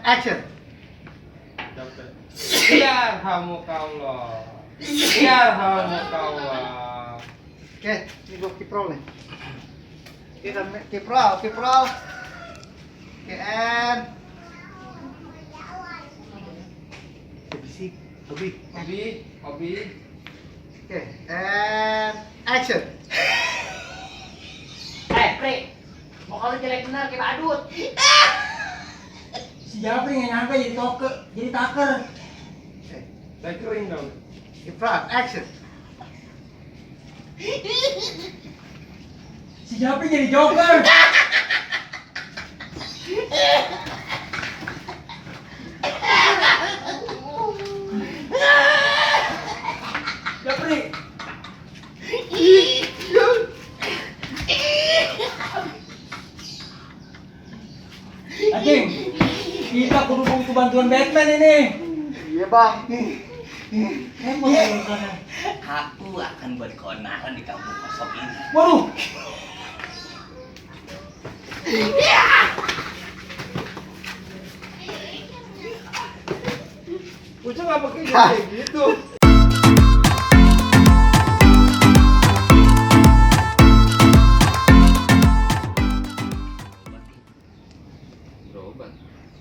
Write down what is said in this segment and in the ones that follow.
Action. Yarhamukallah. Yarhamukallah. Oke, ini gue kiprol nih. Kita kiprol. Oke, and bisik, Obi. Oke, and action. Pri, mau kalau jelek benar kayak badut. Si Japri nggak nyampe jadi taker. Oke, Saya kering dong. kiprol, action. Si Japri jadi joker. Japri. Anjing, kita kudu butuh bantuan Batman ini. Iya bang. Emang kalau sana. Aku akan buat keonaran di kampung kosong ini. Waduh. Ucap nggak pakai kayak gitu.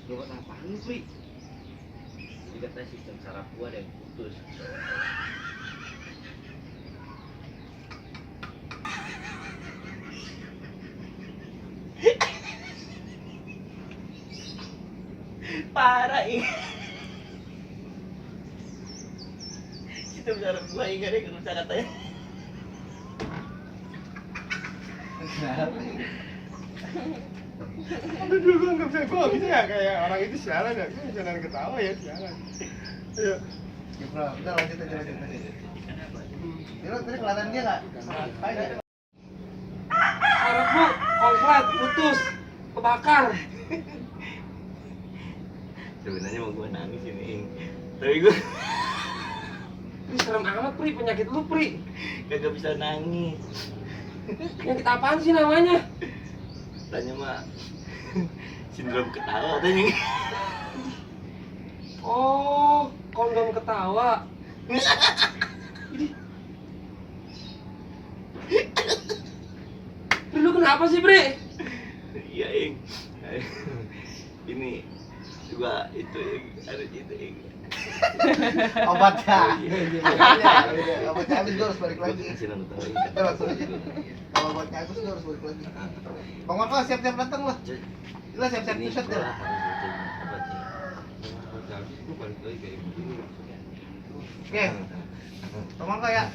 Berobat apaan lu, Pri? Jadi katanya sistem saraf gua ada yang putus. Parah ini. Sistem saraf gua ingat deh kerusak katanya. Aduh, gue nggak bisa ya kayak orang itu sialan ya. Gue jangan ketawa ya sialan. Ayo. Kiprol, udah lanjut aja. Tadi kelihatan dia nggak? Saraf bu, konkret, putus, kebakar. Sebenarnya mau gua nangis ini. Tapi gua Ini serem amat Pri, penyakit lu Pri. kagak bisa nangis. Penyakit apaan sih namanya? Tanya mah sindrom ketawa tanya. Oh, kondom ketawa. Ini. Pri, lu kenapa sih Pri? Iya ing. Ini juga itu ing ada itu ing. Obatnya. Obatnya habis gue harus balik lagi. Masih nonton lagi. Udah langsung aja. Kalau obatnya habis gue harus balik lagi. Bang Marco siap-siap datang lah. Lah siap-siap Ini t-shirt gua ya. harus baca obatnya. Oke. Bang Marco ya.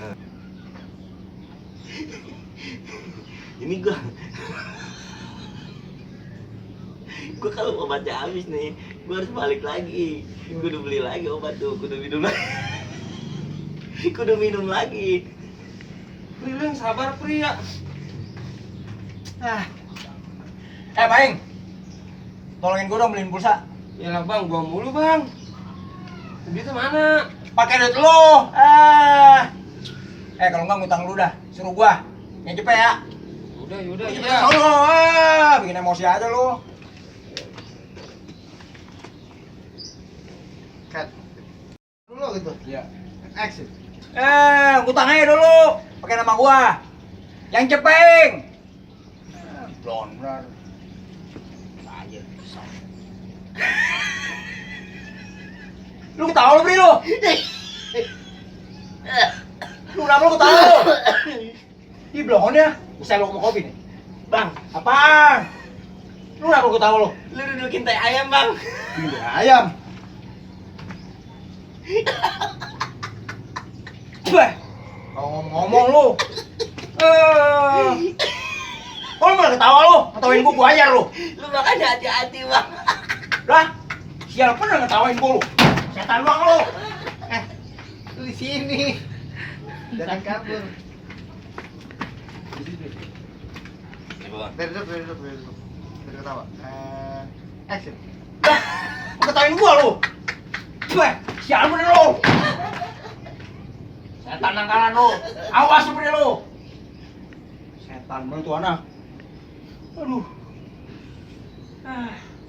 Ini gua kalau obatnya habis nih, gua harus balik lagi. Kudu beli lagi obat tuh, kudu minum lagi. Kudu minum lagi. Pri, lu yang sabar Pri ya. Paing. Tolongin gua dong beliin pulsa. Yalah bang, gua mulu bang. Duit mana? Pakai duit lu. Kalau enggak ngutang lu dah. Suruh gua. Yang cepet ya. Udah, Cepet iya. sono. Bikin emosi aja lu. Cut. Dulu gitu. Iya. Action. Ngutang aja dulu. Pakai nama gua. Yang cepeng. Blonder. Aja. Lu ketawa lu, Bri lu. Lu kenapa lu ketawa lu? Ih, blon ya. Bisa lu mau kopi nih. Bang, Apaan? Lu kenapa lu ketawa lu? lu dudukin tai ayam, Bang. Ini ayam. Coba. Kalau ngomong lu. Kok lu malah ketawa lu? Ngetawain gua ajar lu. Lu makanya hati-hati, Bang. Lah, siapa pernah ngetawain gua lu? Setan bang lu. Lu di sini. Jangan kabur. Dari dulu. Dari ketawa. Action. Lah, mau ketawain gua lu. Coba, siapa bener lu? Setan nangkalan lu. Awas seperti lu. Setan bener tuh anak. Aduh.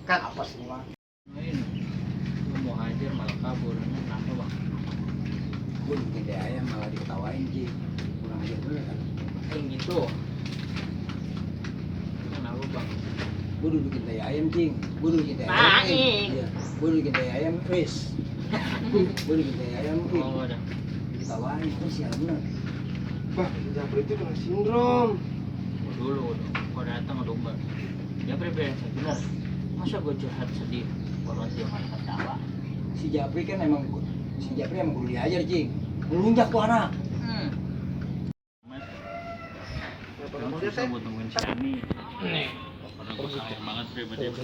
Cut. Apa sih, Bang? Gue bikin teh ayam malah diketawain Ji. Kurang ajar dulu kan. Kayak gitu. Kenapa bang? Gue udah bikin teh ayam Cing. Gue udah bikin teh ayam. Iya. Gue udah bikin teh ayam Chris. Gue udah bikin teh ayam. Oh udah. Diketawain terus ya bener. Bah, Japri itu kena sindrom. Dulu gua datang ke rumah dia bener benar masa gua curhat sedih kalau dia malah ketawa Si Japri emang perlu diajar Cing. Melunjak tuh anak. Kamu susah buat nungguin si Ani karena gua sayang banget pribadi itu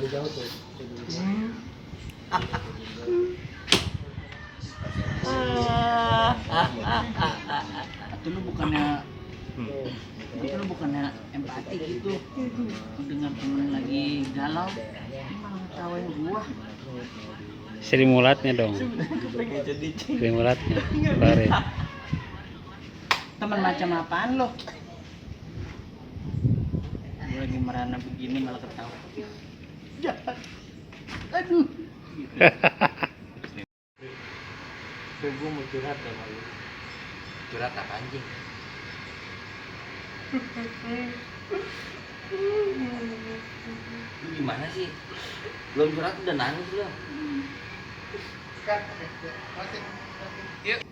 lu bukannya empati gitu mendengar temen lagi galau malah ngetawain gua Sri Mulatnya dong. Sri Mulatnya. Bare. teman macam apaan lo gua lagi merana begini malah ketawa jahat aduh gua mau curhat sama lu Curhat apa anjing? Lu gimana sih? Belum curhat udah nangis lu. Kan, masin. Yuk.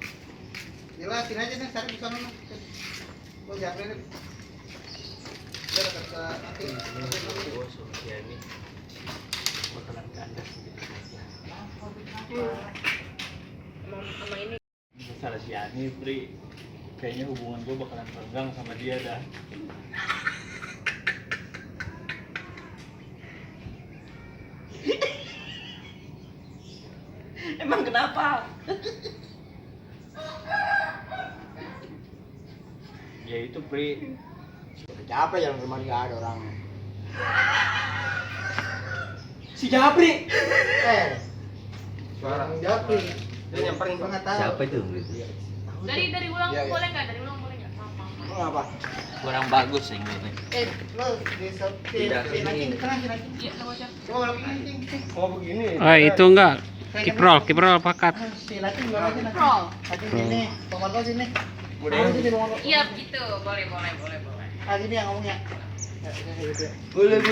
Jelasin aja nih, cari di sana nih. Gua Japri nih. Biar kata nanti. gua suruh si Ani bakalan kandas gitu aja masalah si Ani Pri kayaknya hubungan gua bakalan renggang sama dia dah Emang kenapa? ya itu Pri Capek jalan kemari nggak ada orang. Si Japri. Suara Japri. Dia nyamperin Gua nggak tahu. Siapa itu? Dari ulang Iya, iya. boleh nggak? Dari ulang boleh nggak? Maaf. Apa? Kurang bagus sih ini. Lo di Tidak, di nacing di tengah, di nacing. Iya, sama aja. Coba kalau nacing. Oh begini. Itu enggak. Kiprol pakat. Si nacing gua aja nacing. Roll. Nacing sini, Tomar gua sini. Udah. Kamu sini Tomar. Iya, gitu. Boleh. Ah, sini yang ngomongnya. Boleh.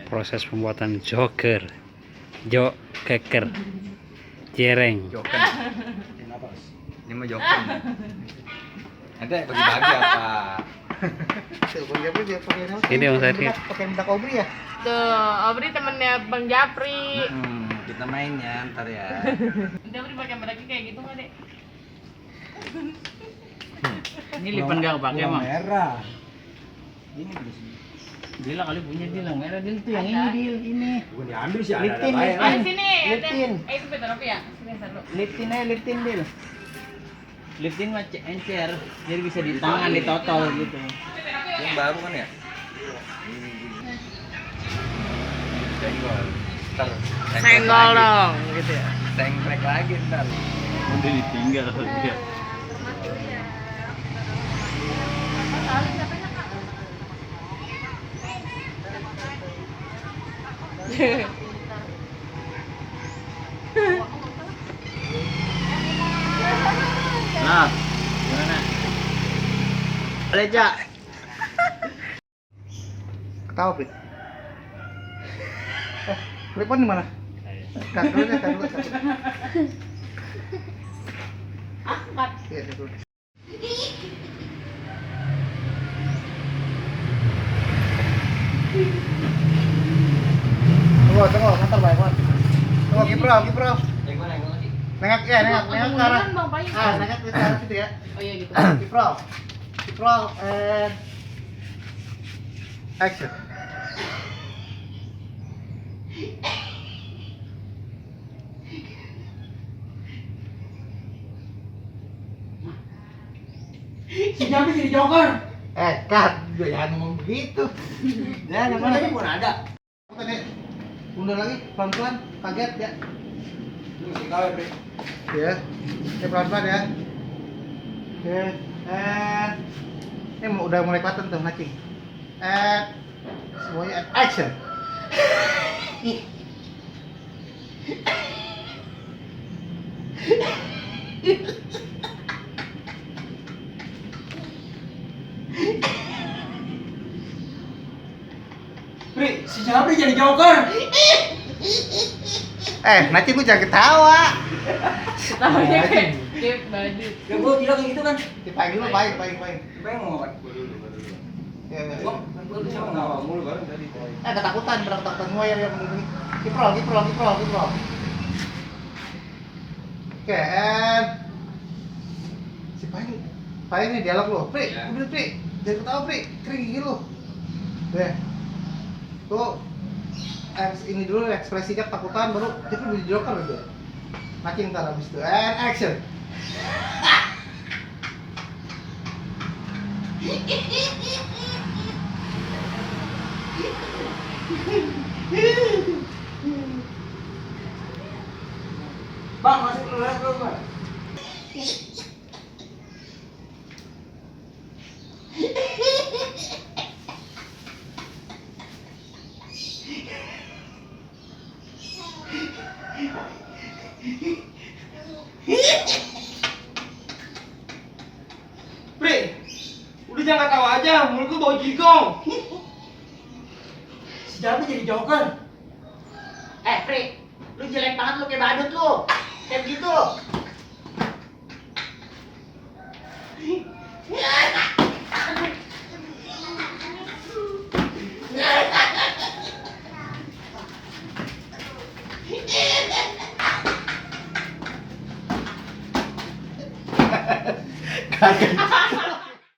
Proses pembuatan joker. Joker. Jereng. Joken. Ini mah joken. Nanti bagi-bagi apa? Tuh, Bang Japri dia pakai nama. Ini Bang Sarif. Pakai minta kobri ya? Tuh, Obri temennya Bang Japri. Kita main ya ntar ya. Japri pakai mereka kayak gitu nggak, Dek? ini lipan gak kepake Gula emang merah. Ini terus. Dila kali punya Dila merah Dil tuh yang ini Dil ini Bukan diambil sih ada Liptin, baik. Ayo sini. Liptin. Itu betul apa ya? Sini satu. liftin aja liftin Dil liftin mah encer jadi bisa di tangan ditotol gitu Yang baru kan ya? Senggol. Ntar Senggol dong, gitu ya. Sengklek lagi ntar. udah ditinggal dia nah gimana Leja Ketawa, Prit. Telepon di mana? Tar dulu. Angkat. Iya, tar dulu. Tunggu, kantor baik banget. Tunggu, Kipro. Yang mana lagi? Nengak ke arah. Bang, Pak. Nengak ke arah situ ya. Oh iya gitu. Kipro, and action. Si Japri jadi joker. Kat, jangan ngomong begitu. Ya, yang mana pun ada. Tadi, mundur lagi, pelan-pelan, kaget ya. Ini si kau ya, Pri. Ya, pelan-pelan ya. Oke, and ini udah mulai kelihatan tuh nacing. And semuanya and action. Pri, si Jabri jadi joker. Nanti lu jangan ketawa. Ketawanya kayak badut. Ya gua bilang kayak gitu kan. Dipanggil lu, baik. Pengen ngomong apa? Ya, ya. Gua bisa ngomong. Mulu baru tadi. Ketakutan, berang-takutan semua yang begini. Kiprol. Oke, and si Pai ini dialog lo. Pri, Ya. udah Pri, jangan ketawa Pri, kering gigi lo. Deh, tuh ini dulu ekspresinya ketakutan, baru kita jadi joker gitu. Makin ntar abis itu, and action. Bang, masuk dulu ya, Bang. Pri, udah jangan ketawa aja, mulut lu bau jigong. Si Jabri jadi joker. Pri, lu jelek banget lu kayak badut lu. Kayak gitu.